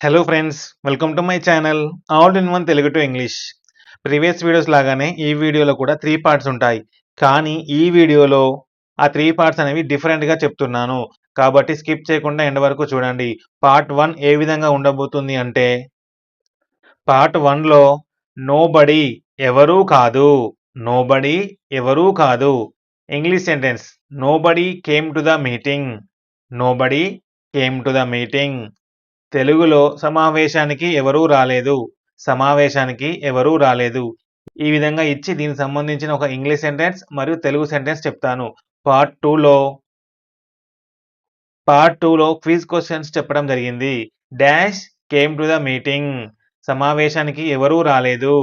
Hello friends, welcome to my channel all in one Telugu to English. Previous videos లాగానే ఈ వీడియోలో కూడా 3 parts ఉంటాయి. కానీ ఈ వీడియోలో ఆ 3 పార్ట్స్ అనేవి డిఫరెంట్‌గా చెప్తున్నాను. కాబట్టి స్కిప్ చేయకుండా ఎండ్ వరకు చూడండి. పార్ట్ 1 ఏ విధంగా ఉండబోతుంది అంటే, పార్ట్ 1లో నోబడీ ఎవరూ కాదు. నోబడీ ఎవరూ కాదు. English sentence nobody came to the meeting. Nobody came to the meeting. తెలుగులో సమావేశానికి ఎవరూ రాలేదు. సమావేశానికి ఎవరూ రాలేదు. ఈ విధంగా ఇచ్చి దీనికి సంబంధించిన ఒక ఇంగ్లీష్ సెంటెన్స్ మరియు తెలుగు సెంటెన్స్ చెప్తాను. పార్ట్ 2లో క్విజ్ క్వెషన్స్ చెప్పడం జరిగింది. Dash came to the meeting. సమావేశానికి ఎవరూ రాలేదు.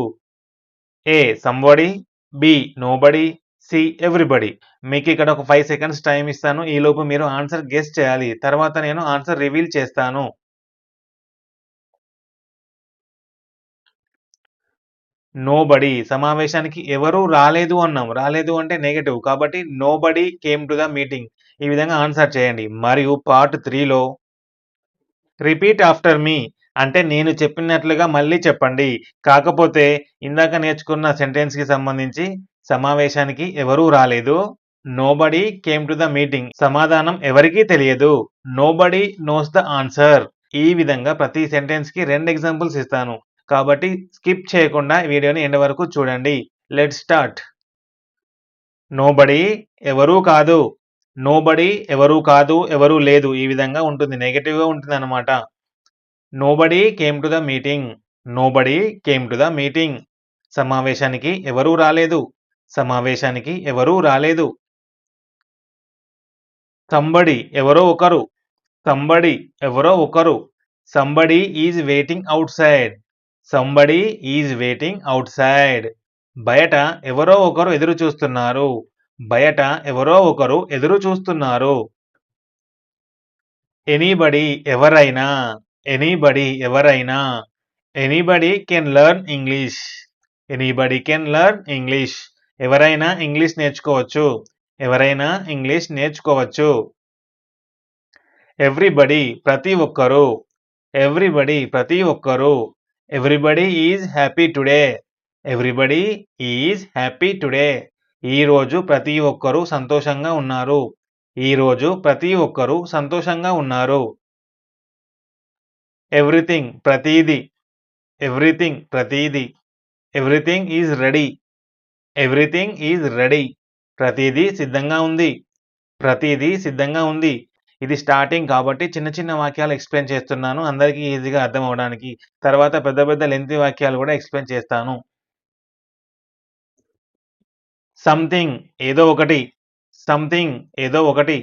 A somebody, B nobody, C everybody. మీకు ఇక్కడ ఒక 5 సెకండ్స్ టైం ఇస్తాను. ఈలోపు మీరు ఆన్సర్ గెస్ చేయాలి. తర్వాత నేను ఆన్సర్ రివీల్ చేస్తాను. నోబడీ సమావేశానికి ఎవరూ రాలేదు అన్నాం. రాలేదు అంటే నెగెటివ్. కాబట్టి nobody came to the meeting. ఈ విధంగా ఆన్సర్ చేయండి. మరియు పార్ట్ 3లో రిపీట్ ఆఫ్టర్ మీ అంటే నేను చెప్పినట్లుగా మళ్ళీ చెప్పండి. కాకపోతే ఇందాక నేర్చుకున్న సెంటెన్స్‌కి సంబంధించి సమావేశానికి ఎవరూ రాలేదు. Nobody came to the meeting. సమాధానం ఎవరికీ తెలియదు. Nobody knows the answer. ఈ విధంగా ప్రతి సెంటెన్స్‌కి 2 ఎగ్జాంపుల్స్ ఇస్తాను. కాబట్టి స్కిప్ చేయకుండా వీడియోని ఎండ్ వరకు చూడండి. Let's start. నోబడీ ఎవరూ కాదు. నోబడీ ఎవరూ కాదు, ఎవరూ లేదు. ఈ విధంగా ఉంటుంది. నెగెటివ్‌గా ఉంటుందన్నమాట. Nobody came to the meeting. Nobody came to the meeting. సమావేశానికి ఎవరూ రాలేదు. సమావేశానికి ఎవరూ రాలేదు. సంబడి ఎవరో ఒకరు. సంబడి ఎవరో ఒకరు. Somebody is waiting outside. Somebody is waiting outside. బయట ఎవరో ఒకరు ఎదురు చూస్తున్నారు. బయట ఎవరో ఒకరు ఎదురు చూస్తున్నారు. ఎనీబడీ ఎవరైనా. ఎనీబడీ ఎవరైనా. Anybody can learn English. Anybody can learn English. ఎవరైనా ఇంగ్లీష్ నేర్చుకోవచ్చు. ఎవరైనా ఇంగ్లీష్ నేర్చుకోవచ్చు. ఎవ్రీబడీ ప్రతి ఒక్కరు. ఎవ్రీబడీ ప్రతి ఒక్కరు. Everybody is happy today. Everybody is happy today. ఈరోజు ప్రతి ఒక్కరూ సంతోషంగా ఉన్నారు. ఈరోజు ప్రతి ఒక్కరూ సంతోషంగా ఉన్నారు. ఎవ్రీథింగ్ ప్రతీది. ఎవ్రీథింగ్ ప్రతీది. Everything is ready. Everything is ready. ప్రతీదీ సిద్ధంగా ఉంది. ప్రతీదీ సిద్ధంగా ఉంది. ఇది స్టార్టింగ్ కాబట్టి చిన్న చిన్న వాక్యాలు ఎక్స్‌ప్లెయిన్ చేస్తున్నాను. అందరికీ ఈజీగా అర్థం అవ్వడానికి. తర్వాత పెద్ద పెద్ద లెంగ్తీ వాక్యాలు కూడా ఎక్స్‌ప్లెయిన్ చేస్తాను. సంథింగ్ ఏదో ఒకటి. సంథింగ్ ఏదో ఒకటి.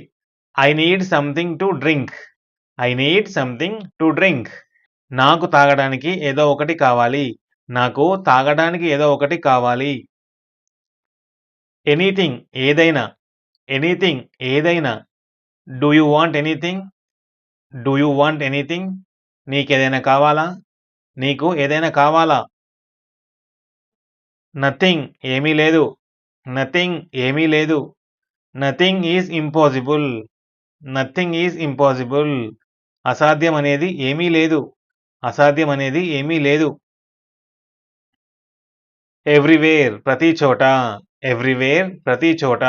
I need something to drink. I need something to drink. నాకు తాగడానికి ఏదో ఒకటి కావాలి. నాకు తాగడానికి ఏదో ఒకటి కావాలి. ఎనీథింగ్ ఏదైనా. ఎనీథింగ్ ఏదైనా. Do you want anything? Do you want anything? నీకేదైనా కావాలా? నీకు ఏదైనా కావాలా? నథింగ్ ఏమీ లేదు. నథింగ్ ఏమీ లేదు. Nothing is impossible. Nothing is impossible. అసాధ్యం అనేది ఏమీ లేదు. అసాధ్యం అనేది ఏమీ లేదు. ఎవ్రీవేర్ ప్రతి చోట. ఎవ్రీవేర్ ప్రతి చోట.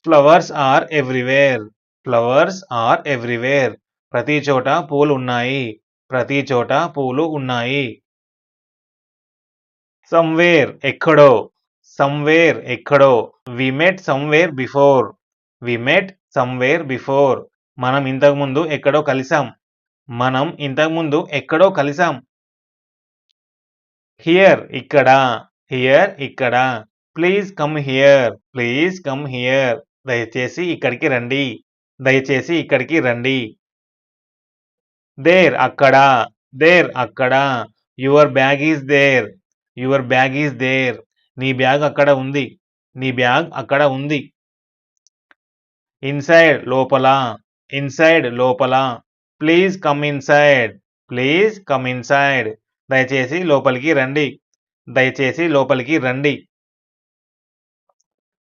Flowers are everywhere. Flowers are everywhere. ప్రతి చోట పూలు ఉన్నాయి. ప్రతి చోట పూలు ఉన్నాయి. సమ్‌వేర్ ఎక్కడో. సమ్‌వేర్ ఎక్కడో. వి met somewhere before. We met somewhere before. మనం ఇంతకుముందు ఎక్కడో కలిసాం. మనం ఇంతకుముందు ఎక్కడో కలిసాం. హియర్ ఇక్కడ. హియర్ ఇక్కడ. Please come here. Please come here. దయచేసి ఇక్కడికి రండి. దయచేసి ఇక్కడికి రండి. దేర్ అక్కడ. దేర్ అక్కడ. Your bag is there. Your bag is there. నీ బ్యాగ్ అక్కడ ఉంది. నీ బ్యాగ్ అక్కడ ఉంది. ఇన్సైడ్ లోపల. ఇన్సైడ్ లోపల. Please come inside. Please come inside. దయచేసి లోపలికి రండి. దయచేసి లోపలికి రండి.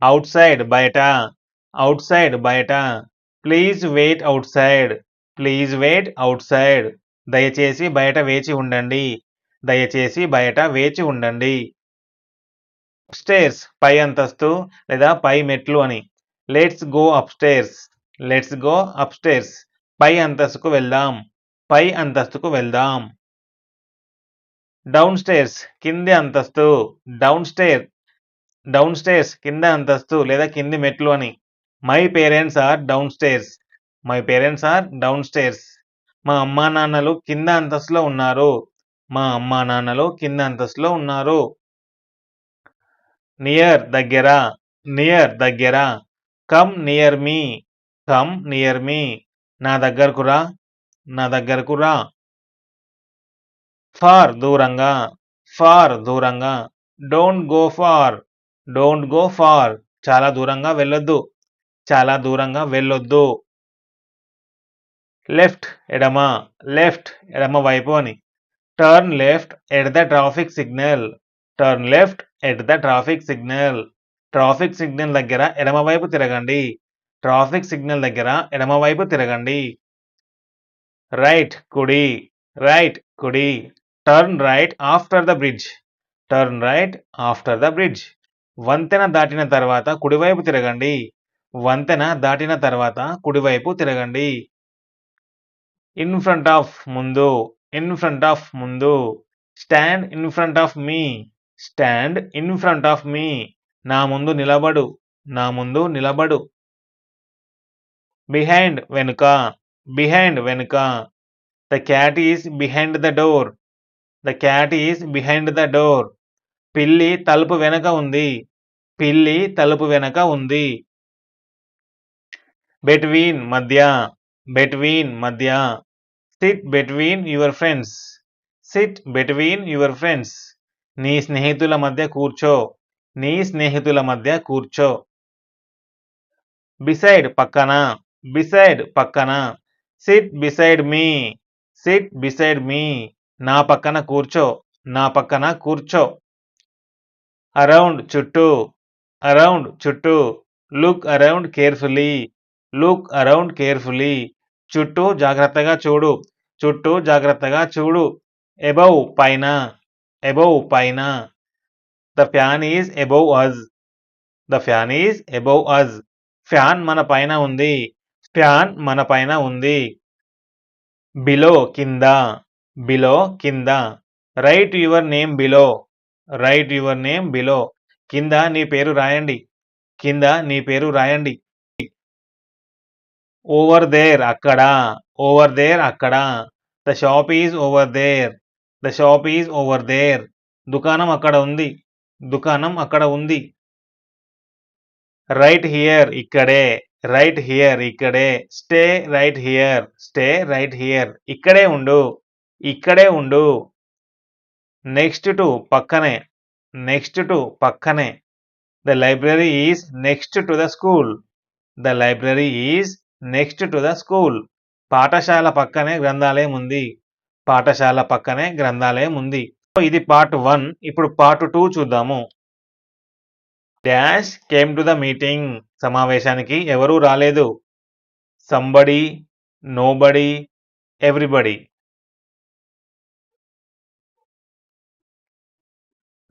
ఔట్‌సైడ్ బయట. ఔట్‌సైడ్ బయట. Please wait outside. Please wait outside. దయచేసి బయట వేచి ఉండండి. దయచేసి బయట వేచి ఉండండి. అప్‌స్టైర్స్ పై అంతస్తు లేదా పై మెట్లు అని. Let's go upstairs. Let's go upstairs. పై అంతస్తుకు వెళ్దాం. పై అంతస్తుకు వెళ్దాం. డౌన్ స్టైర్స్ కింది అంతస్తు. డౌన్ స్టైర్స్ కింద అంతస్తు లేదా కింది మెట్లు అని. My parents are downstairs. My parents are downstairs. మా అమ్మానాన్నలు కింద అంతస్తులో ఉన్నారు. మా అమ్మానాన్నలు కింద అంతస్తులో ఉన్నారు. నియర్ దగ్గర. నియర్ దగ్గర. కమ్ నియర్ మీ. Come near me. నా దగ్గరకు రా. నా దగ్గరకు రా. ఫార్ దూరంగా. ఫార్ దూరంగా. Don't go far. Don't go far. చాలా దూరంగా వెళ్ళొద్దు. చాలా దూరంగా వెళ్ళొద్దు. లెఫ్ట్ ఎడమ. లెఫ్ట్ ఎడమ వైపు అని. Turn left at the traffic signal. Turn left at the traffic signal. Traffic signal దగ్గర ఎడమవైపు తిరగండి. ట్రాఫిక్ సిగ్నల్ దగ్గర ఎడమవైపు తిరగండి. రైట్ కుడి. రైట్ కుడి. Turn right after the bridge. Turn right after the bridge. వంతెన దాటిన తర్వాత కుడివైపు తిరగండి. వంతెన దాటిన తర్వాత కుడివైపు తిరగండి. ఇన్ ఫ్రంట్ ఆఫ్ ముందు. ఇన్ ఫ్రంట్ ఆఫ్ ముందు. Stand in front of me. Stand in front of me. నా ముందు నిలబడు. నా ముందు నిలబడు. బిహైండ్ వెనుక. బిహైండ్ వెనుక. The cat is behind the door. The cat is behind the door. పిల్లి తలుపు వెనక ఉంది. పిల్లి తలుపు వెనక ఉంది. బెట్వీన్ మధ్య. బెట్వీన్ మధ్య. SIT between your friends. SIT between your friends. నీ స్నేహితుల మధ్య కూర్చో. నీ స్నేహితుల మధ్య కూర్చో. బిసైడ్ పక్కన. బిసైడ్ పక్కన. SIT beside me. Sit beside me. నా పక్కన కూర్చో. నా పక్కన కూర్చో. అరౌండ్ చుట్టూ. అరౌండ్ చుట్టూ. Look around carefully. Look around carefully. చుట్టూ జాగ్రత్తగా చూడు. చుట్టూ జాగ్రత్తగా చూడు. అబౌవ్ పైన. అబౌవ్ పైన. The fan is above us. The fan is above us. Fan మన పైన ఉంది. ఫ్యాన్ మన పైన ఉంది. బిలో కింద. బిలో కింద. Write your name below. Write your name below. కింద నీ పేరు రాయండి. కింద నీ పేరు రాయండి. ఓవర్ దేర్ అక్కడ. ఓవర్ దేర్ అక్కడ. The shop is over there. The shop is over there. దుకాణం అక్కడ ఉంది. దుకాణం అక్కడ ఉంది. రైట్ హియర్ ఇక్కడే. రైట్ హియర్ ఇక్కడే. Stay right here. Stay right here. ఇక్కడే ఉండు. ఇక్కడే ఉండు. నెక్స్ట్ టు పక్కనే. నెక్స్ట్ టు పక్కనే. The library is next to the school. The library is next to the school. పాఠశాల పక్కనే గ్రంథాలయం ఉంది. పాఠశాల పక్కనే గ్రంథాలయం ఉంది. ఇది పార్ట్ 1. ఇప్పుడు పార్ట్ 2 చూద్దాము. Dash came to the meeting. సమావేశానికి ఎవరూ రాలేదు. Somebody, nobody, everybody.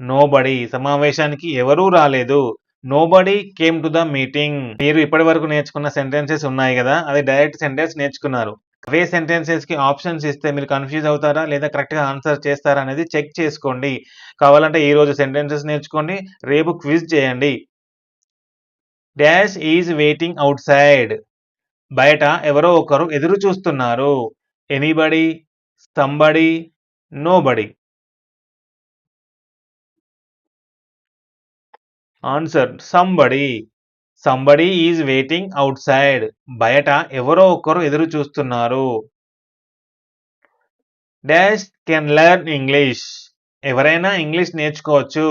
నోబడి సమావేశానికి ఎవరూ రాలేదు. Nobody came to the meeting. మీరు ఇప్పటి వరకు నేర్చుకున్న సెంటెన్సెస్ ఉన్నాయి కదా, అది డైరెక్ట్ సెంటెన్స్ నేర్చుకున్నారు. అవే సెంటెన్సెస్ కి ఆప్షన్స్ ఇస్తే మీరు కన్ఫ్యూజ్ అవుతారా లేదా కరెక్ట్ గా ఆన్సర్ చేస్తారా అనేది చెక్ చేసుకోండి. కావాలంటే ఈ రోజు సెంటెన్సెస్ నేర్చుకోండి, రేపు క్విజ్ చేయండి. Dash is waiting out side. బయట ఎవరో ఒకరు ఎదురు చూస్తున్నారు. Anybody, somebody, nobody. Answer somebody. Somebody is waiting out side. బయట ఎవరో ఒకరు ఎదురు చూస్తున్నారు. Dash can learn English. ఎవరైనా ఇంగ్లీష్ నేర్చుకోవచ్చు.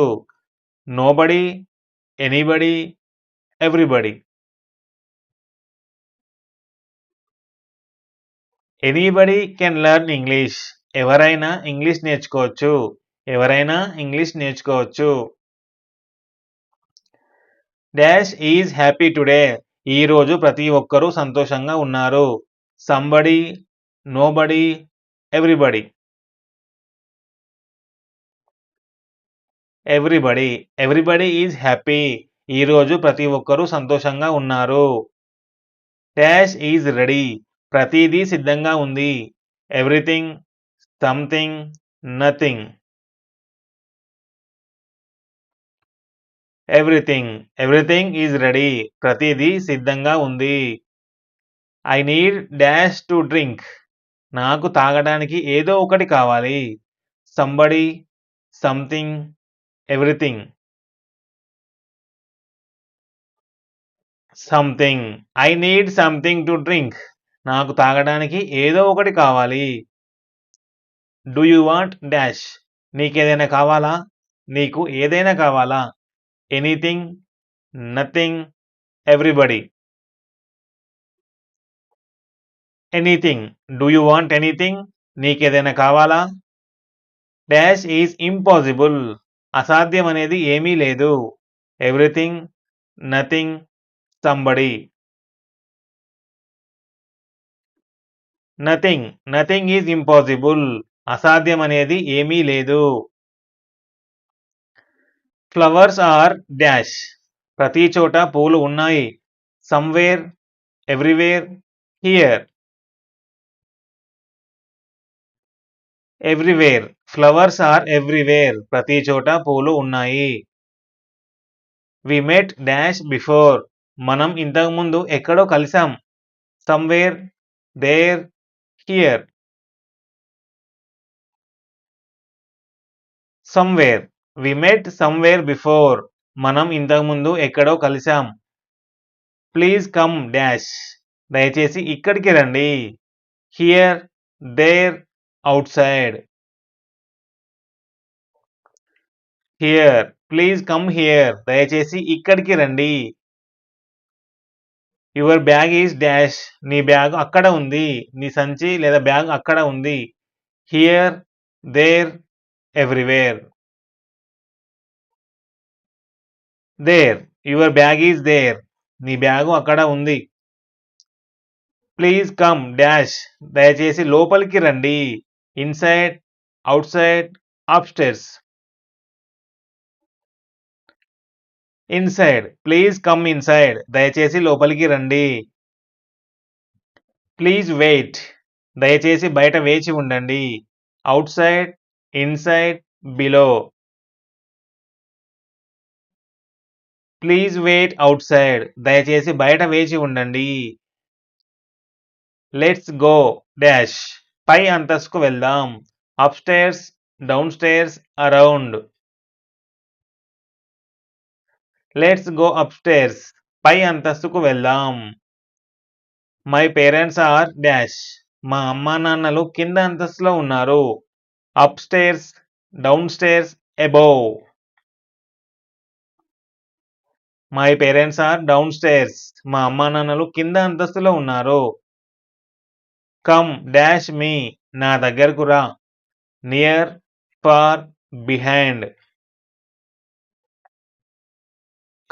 Nobody, anybody, everybody. Anybody can learn English. ఎవరైనా ఇంగ్లీష్ నేర్చుకోవచ్చు. ఎవరైనా ఇంగ్లీష్ నేర్చుకోవచ్చు. Dash is happy today. ఈ రోజు ప్రతి ఒక్కరూ సంతోషంగా ఉన్నారు. Somebody, nobody, everybody. Everybody. Everybody is happy. ఈరోజు ప్రతి ఒక్కరూ సంతోషంగా ఉన్నారు. Dash is ready. ప్రతీదీ సిద్ధంగా ఉంది. Everything, something, nothing. Everything. Everything is ready. ప్రతీదీ సిద్ధంగా ఉంది. I need dash to drink. నాకు తాగడానికి ఏదో ఒకటి కావాలి. Somebody, something, everything. Something. I need something to drink. నాకు తాగడానికి ఏదో ఒకటి కావాలి. Do you want dash. నీకేదైనా కావాలా? నీకు ఏదైనా కావాలా? Anything, nothing, everybody. Anything. Do you want anything. నీకేదైనా కావాలా? Dash is impossible. అసాధ్యం అనేది ఏమీ లేదు. Everything, nothing, somebody. Nothing. Nothing is impossible. అసాధ్యం అనేది ఏమీ లేదు. Flowers are dash. ప్రతి చోట పూలు ఉన్నాయి. Somewhere, everywhere, here. Everywhere. Flowers are everywhere. ప్రతి చోట పూలు ఉన్నాయి. We met dash before. మనం ఇంతకుముందు ఎక్కడో కలిసాం. Somewhere, there, here. Somewhere. We met somewhere before. మనం ఇంతకుముందు ఎక్కడో కలిసాం. Please come dash. దయచేసి ఇక్కడికి రండి. Here, there, outside. Here. Please come here. దయచేసి ఇక్కడికి రండి. Your bag is dash. నీ బ్యాగ్ అక్కడ ఉంది. నీ సంచి లేదా బ్యాగ్ అక్కడ ఉంది. Here, there, everywhere. There. Your bag is there. నీ బ్యాగు అక్కడ ఉంది. Please come dash. దయచేసి లోపలికి రండి. Inside, outside, upstairs. Inside. Please come inside. దయచేసి లోపలికి రండి. Please wait. దయచేసి బయట వేచి ఉండండి. Outside, inside, below. Please wait outside. దయచేసి బయట వేచి ఉండండి. Let's go dash. పై అంతస్తుకు వెళ్దాం. Upstairs, downstairs, around. Let's go upstairs. పై అంతస్తుకు వెళ్దాం. My parents are dash. మా అమ్మా నాన్నలు కింద అంతస్తులో ఉన్నారు. Upstairs, downstairs, above. My parents are downstairs. మా అమ్మా నాన్నలు కింద అంతస్తులో ఉన్నారు. Come dash me. నా దగ్గరకు రా. Near, far, behind.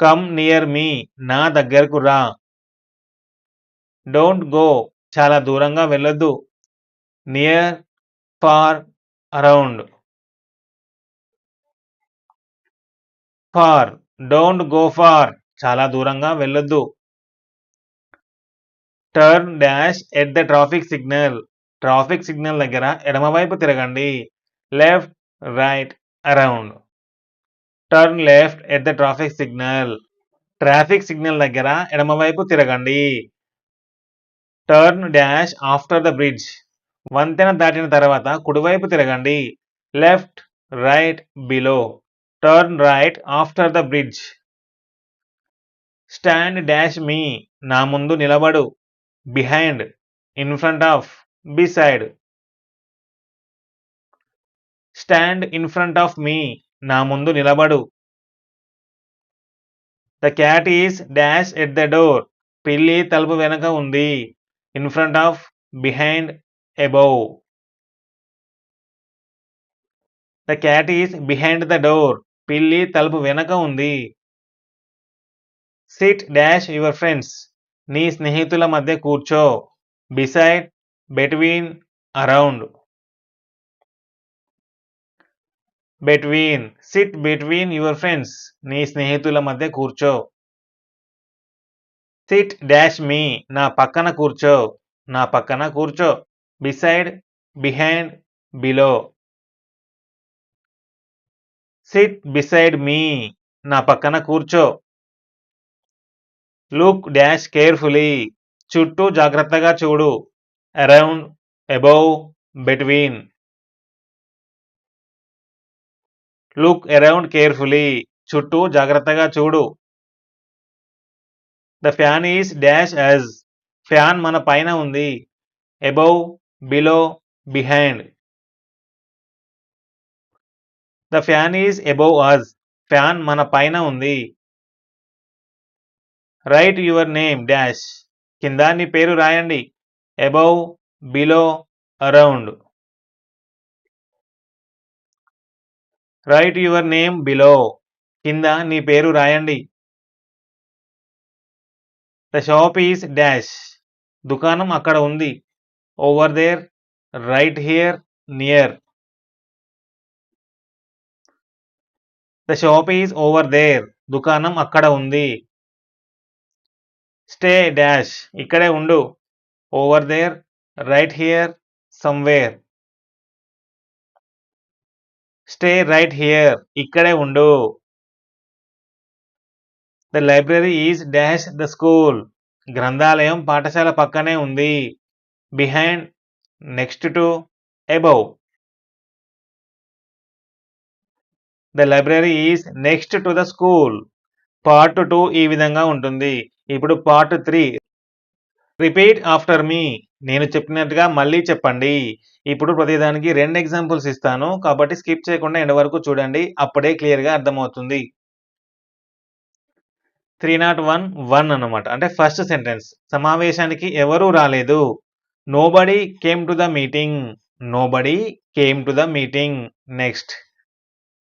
Come near me. నా దగ్గరకు రా. Don't go. చాలా దూరంగా వెళ్ళొద్దు. Near, far, around. Far. Don't go far. చాలా దూరంగా వెళ్ళొద్దు. Turn dash at the traffic signal. Traffic signal దగ్గర ఎడమవైపు తిరగండి. Left, right, around. Turn left at the traffic signal. Traffic signal దగ్గర ఎడమవైపు తిరగండి. Turn dash after the bridge. వంతెన దాటిన తర్వాత కుడివైపు తిరగండి. Left, right, below. Turn right after the bridge. Stand dash me. నా ముందు నిలబడు. Behind, in front of, beside. Stand in front of me. నా ముందు నిలబడు. The cat is dash at the door. పిల్లి తలుపు వెనక ఉంది. In front of, behind, above. The cat is behind the door. పిల్లి తలుపు వెనక ఉంది. SIT dash your friends. నీ స్నేహితుల మధ్య కూర్చో. Beside, between, around. Between. Sit between your friends. నీ స్నేహితుల మధ్య కూర్చో. Sit dash me. నా పక్కన కూర్చో. నా పక్కన కూర్చో. Beside, behind, below. Sit beside me. నా పక్కన కూర్చో. Look dash carefully. చుట్టూ జాగ్రత్తగా చూడు. Around, above, between. Look around carefully. చుట్టూ జాగ్రత్తగా చూడు. The fan is dash us. Fan మన పైన ఉంది. Above, below, behind. The fan is above us. Fan మన పైన ఉంది. Write your name dash. కింద నీ పేరు రాయండి. Above, below, around. Write your name below. కింద నీ పేరు రాయండి. The shop is dash. దుకాణం అక్కడ ఉంది. Over there, right here, near. The shop is over there. దుకాణం అక్కడ ఉంది. Stay dash. ఇక్కడే ఉండు. Over there, right here, somewhere. Stay right here. ఇక్కడే ఉండు. The library is dash the school. గ్రంథాలయం పాఠశాల పక్కనే ఉంది. Behind, next to, above. The library is next to the school. Part 2 ఈ విధంగా ఉంటుంది. ఇప్పుడు పార్ట్ 3. రిపీట్ ఆఫ్టర్ మీ. నేను చెప్పినట్టుగా మళ్ళీ చెప్పండి. ఇప్పుడు ప్రతిదానికి 2 ఎగ్జాంపుల్స్ ఇస్తాను. కాబట్టి స్కిప్ చేయకుండా ఎండ్ వరకు చూడండి. అప్పుడే క్లియర్‌గా అర్థమవుతుంది. 301 అన్నమాట. అంటే ఫస్ట్ సెంటెన్స్. సమావేశానికి ఎవరూ రాలేదు. Nobody came to the meeting. Nobody came to the meeting. Next.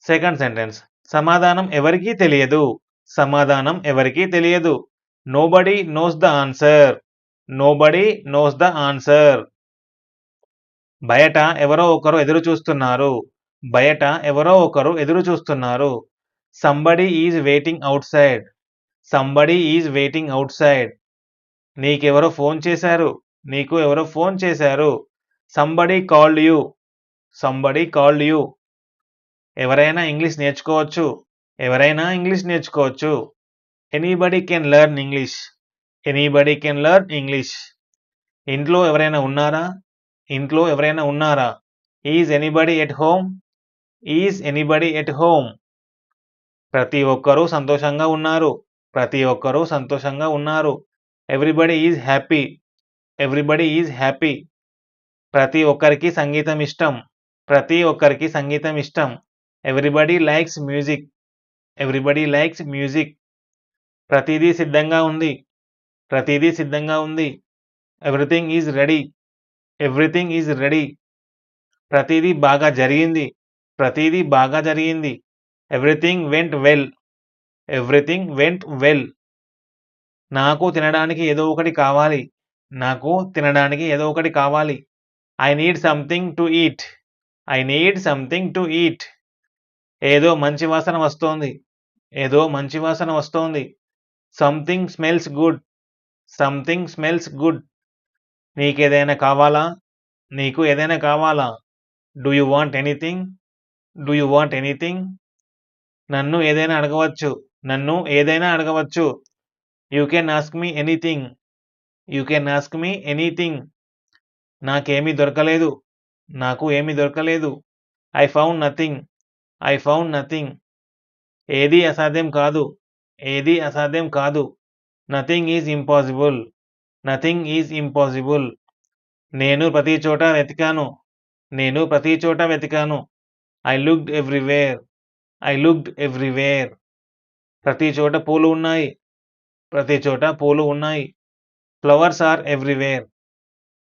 Second sentence. సమాధానం ఎవరికీ తెలియదు. సమాధానం ఎవరికీ తెలియదు. Nobody knows the answer. Nobody knows the answer. బయట ఎవరో ఒకరు ఎదురు చూస్తున్నారు. బయట ఎవరో ఒకరు ఎదురు చూస్తున్నారు. Somebody is waiting outside. Somebody is waiting outside. నీకెవరో ఫోన్ చేశారు. నీకు ఎవరో ఫోన్ చేశారు. Somebody called you. Somebody called you. ఎవరైనా ఇంగ్లీష్ నేర్చుకోవచ్చు. ఎవరైనా ఇంగ్లీష్ నేర్చుకోవచ్చు. Anybody can learn English. Anybody can learn English. ఇంట్లో ఎవరైనా ఉన్నారా? ఇంట్లో ఎవరైనా ఉన్నారా? Is anybody at home? Is anybody at home? ప్రతి ఒక్కరూ సంతోషంగా ఉన్నారు. ప్రతి ఒక్కరూ సంతోషంగా ఉన్నారు. Everybody is happy. Everybody is happy. ప్రతి ఒక్కరికి సంగీతం ఇష్టం. ప్రతి ఒక్కరికి సంగీతం ఇష్టం. Everybody likes music. Everybody likes music. ప్రతిదీ సిద్ధంగా ఉంది. ప్రతిదీ సిద్ధంగా ఉంది. Everything is ready. Everything is ready. ప్రతిదీ బాగా జరిగింది. ప్రతిదీ బాగా జరిగింది. Everything went well. Everything went well. నాకు తినడానికి ఏదో ఒకటి కావాలి. నాకు తినడానికి ఏదో ఒకటి కావాలి. I need something to eat. I need something to eat. ఏదో మంచి వాసన వస్తోంది. ఏదో మంచి వాసన వస్తోంది. Something smells good. Something smells good. నీకేదైనా కావాలా? నీకు ఏదైనా కావాలా? Do you want anything? Do you want anything? నన్ను ఏదైనా అడగవచ్చు. నన్ను ఏదైనా అడగవచ్చు. You can ask me anything. You can ask me anything. నాకేమీ దొరకలేదు. నాకు ఏమీ దొరకలేదు. I found nothing. I found nothing. ఏదీ అసాధ్యం కాదు. ఏదీ అసాధ్యం కాదు. Nothing is impossible. Nothing is impossible. నేను ప్రతి చోట వెతికాను. నేను ప్రతి చోట వెతికాను. I looked everywhere. I looked everywhere. ప్రతి చోట పూలు ఉన్నాయి. ప్రతి చోట పూలు ఉన్నాయి. Flowers are everywhere.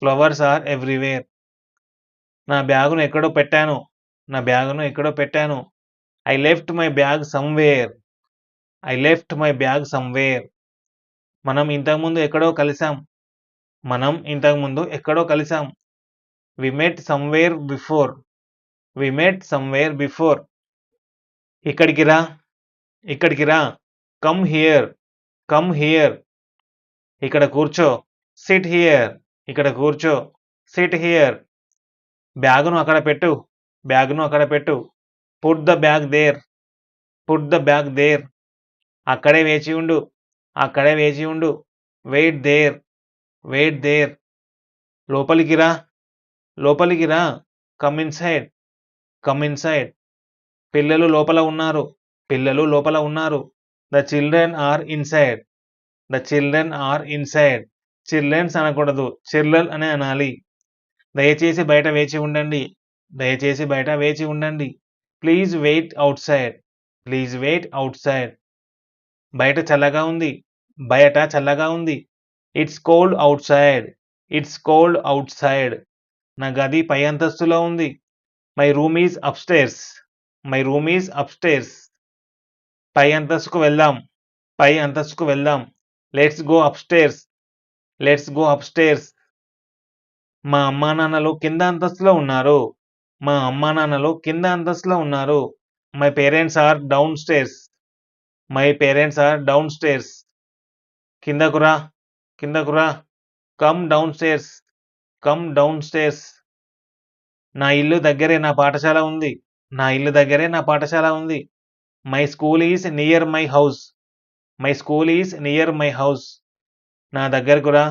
Flowers are everywhere. నా బ్యాగును ఎక్కడో పెట్టాను. నా బ్యాగును ఎక్కడో పెట్టాను. I left my bag somewhere. I left my bag somewhere. మనం ఇంతకుముందు ఎక్కడో కలిసాం. మనం ఇంతకుముందు ఎక్కడో కలిసాం. We met somewhere before. We met somewhere before. ఇక్కడికి రా, ఇక్కడికి రా. Come here, come here. ఇక్కడ కూర్చో. SIT here. ఇక్కడ కూర్చో. SIT here. బ్యాగును అక్కడ పెట్టు. బ్యాగును అక్కడ పెట్టు. Put the bag there. Put the bag there. అక్కడే వేచి ఉండు. అక్కడే వేచి ఉండు. Wait there. Wait there. లోపలికి రా. లోపలికి రా. Come inside. Come inside. పిల్లలు లోపల ఉన్నారు. పిల్లలు లోపల ఉన్నారు. The children are inside. The children are inside. Childrens అనకూడదు. చిల్డ్రన్ అనే అనాలి. దయచేసి బయట వేచి ఉండండి. దయచేసి బయట వేచి ఉండండి. Please wait outside. Please wait outside. బయట చల్లగా ఉంది. బయట చల్లగా ఉంది. It's cold outside. It's cold outside. నా గది పై అంతస్తులో ఉంది. My room is upstairs. My room is upstairs. పై అంతస్తుకు వెళ్దాం. పై అంతస్తుకు వెళ్దాం. Let's go upstairs. Let's go upstairs. మా అమ్మా నాన్నలు కింద అంతస్తులో ఉన్నారు. మా అమ్మా నాన్నలు కింద అంతస్తులో ఉన్నారు. My parents are downstairs. My parents are downstairs. కిందకు రా. కిందకు రా. Come downstairs. Come downstairs. నా ఇల్లు దగ్గరే నా పాఠశాల ఉంది. నా ఇల్లు దగ్గరే నా పాఠశాల ఉంది. My school is near my house. My school is near my house. నా దగ్గరకు రా.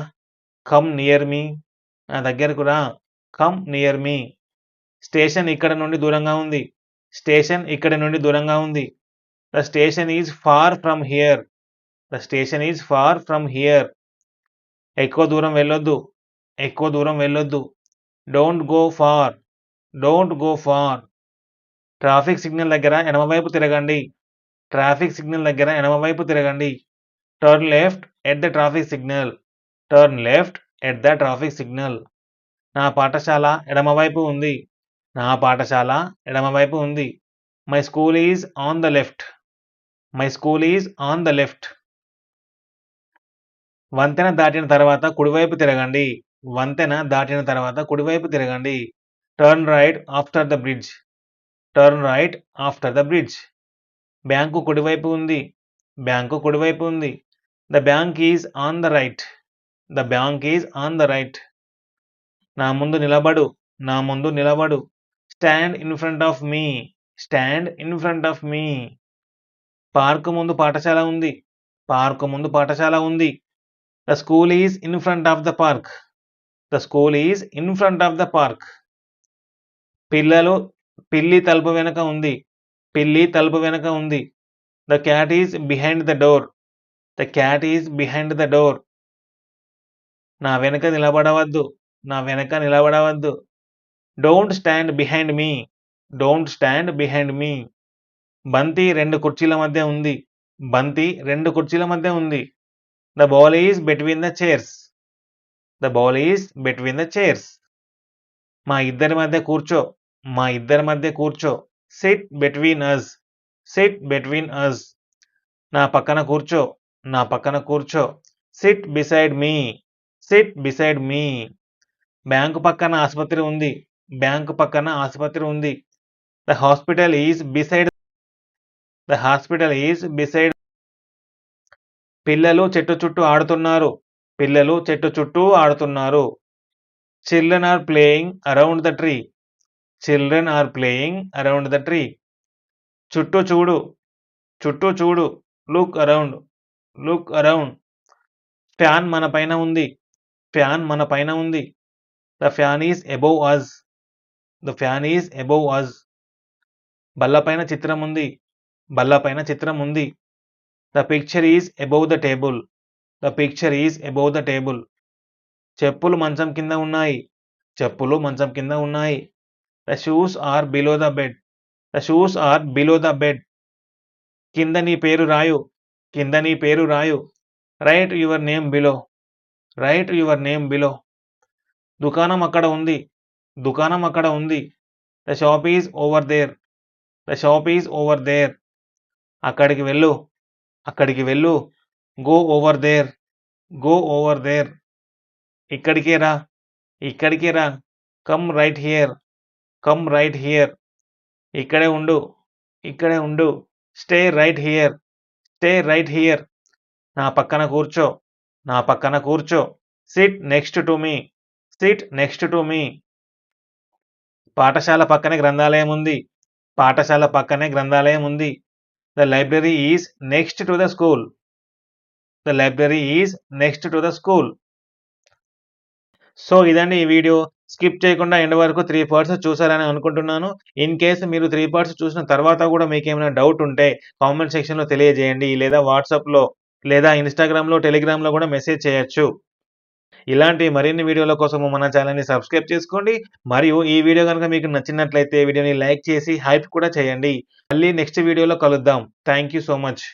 Come near me. నా దగ్గరకు రా. కమ్ నియర్ మీ. స్టేషన్ ఇక్కడ నుండి దూరంగా ఉంది. స్టేషన్ ఇక్కడ నుండి దూరంగా ఉంది. The station is far from here. The station is far from here. ఎక్కువ దూరం వెళ్ళొద్దు. ఎక్కువ దూరం వెళ్ళొద్దు. Don't go far. Don't go far. Traffic signal దగ్గర ఎడమవైపు తిరగండి. ట్రాఫిక్ సిగ్నల్ దగ్గర ఎడమవైపు తిరగండి. Turn left at the traffic signal. Turn left at the traffic signal. నా పాఠశాల ఎడమవైపు ఉంది. నా పాఠశాల ఎడమవైపు ఉంది. My school is on the left. My school is on the left. వంతెన దాటిన తర్వాత కుడివైపు తిరగండి. వంతెన దాటిన తర్వాత కుడివైపు తిరగండి. Turn right after the bridge. Turn right after the bridge. Bank కుడివైపు ఉంది. బ్యాంకు కుడివైపు ఉంది. The bank is on the right. The bank is on the right. నా ముందు నిలబడు. నా ముందు నిలబడు. Stand in front of me. Stand in front of me. Park ముందు పాఠశాల ఉంది. పార్కు ముందు పాఠశాల ఉంది. The school is in front of the park. The school is in front of the park. పిల్లి తలుపు వెనక ఉంది. పిల్లి తలుపు వెనక ఉంది. The cat is behind the door. The cat is behind the door. నా వెనక నిలబడవద్దు. నా వెనక నిలబడవద్దు. Don't stand behind me. Don't stand behind me. బంతి 2 కుర్చీల మధ్య ఉంది. బంతి 2 కుర్చీల మధ్య ఉంది. The ball is between the chairs. The ball is between the chairs. మా ఇద్దరి మధ్య కూర్చో. మా ఇద్దరి మధ్య కూర్చో. Sit between us. Sit between us. నా పక్కన కూర్చో. నా పక్కన కూర్చో. Sit beside me. Sit beside me. Bank పక్కన ఆసుపత్రి ఉంది. బ్యాంకు పక్కన ఆసుపత్రి ఉంది. The hospital is beside. The hospital is beside. పిల్లలు చెట్టు చుట్టూ ఆడుతున్నారు. పిల్లలు చెట్టు చుట్టూ ఆడుతున్నారు. Children are playing around the tree. Children are playing around the tree. చుట్టూ చూడు. చుట్టూ చూడు. Look around. Look around. Fan మన పైన ఉంది. ఫ్యాన్ మన పైన ఉంది. The fan is above us. The fan is above us. బల్లపైన చిత్రం ఉంది. బల్లపైన చిత్రం ఉంది. The picture is above the table. The picture is above the table. చెప్పులు మంచం కింద ఉన్నాయి. చెప్పులు మంచం కింద ఉన్నాయి. The shoes are below the bed. The shoes are below the bed. కింద నీ పేరు రాయు. కింద నీ పేరు రాయు. Write your name below. Write your name below. దుకాణం అక్కడ ఉంది. దుకాణం అక్కడ ఉంది. The shop is over there. The shop is over there. అక్కడికి వెళ్ళు. అక్కడికి వెళ్ళు. Go over there. Go over there. ఇక్కడికే రా. ఇక్కడికే రా. Come right here. Come right here. ఇక్కడే ఉండు. ఇక్కడే ఉండు. Stay right here. Stay right here. నా పక్కన కూర్చో. నా పక్కన కూర్చో. SIT next to me. Sit next to me. పాఠశాల పక్కనే గ్రంథాలయం ఉంది. పాఠశాల పక్కనే గ్రంథాలయం ఉంది. The library is next to the school. The library is next to the school. So ఇదండి ఈ వీడియో. స్కిప్ చేయకుండా ఎండ్ వరకు 3 పార్ట్స్ చూసారని అనుకుంటున్నాను. ఇన్ కేస్ మీరు 3 పార్ట్స్ చూసిన తర్వాత కూడా మీకేమైనా డౌట్ ఉంటే కామెంట్ సెక్షన్‌లో తెలియజేయండి. లేదా వాట్సాప్‌లో లేదా ఇన్‌స్టాగ్రామ్‌లో, టెలిగ్రామ్‌లో కూడా మెసేజ్ చేయొచ్చు. ఇలాంటి మరిన్ని వీడియోల కోసము మన ఛానెల్‌ని సబ్స్క్రైబ్ చేసుకోండి. మరియు ఈ వీడియో గనుక మీకు నచ్చినట్లయితే వీడియోని లైక్ చేసి హైప్ కూడా చేయండి. మళ్ళీ నెక్స్ట్ వీడియోలో కలుద్దాం. Thank you so much.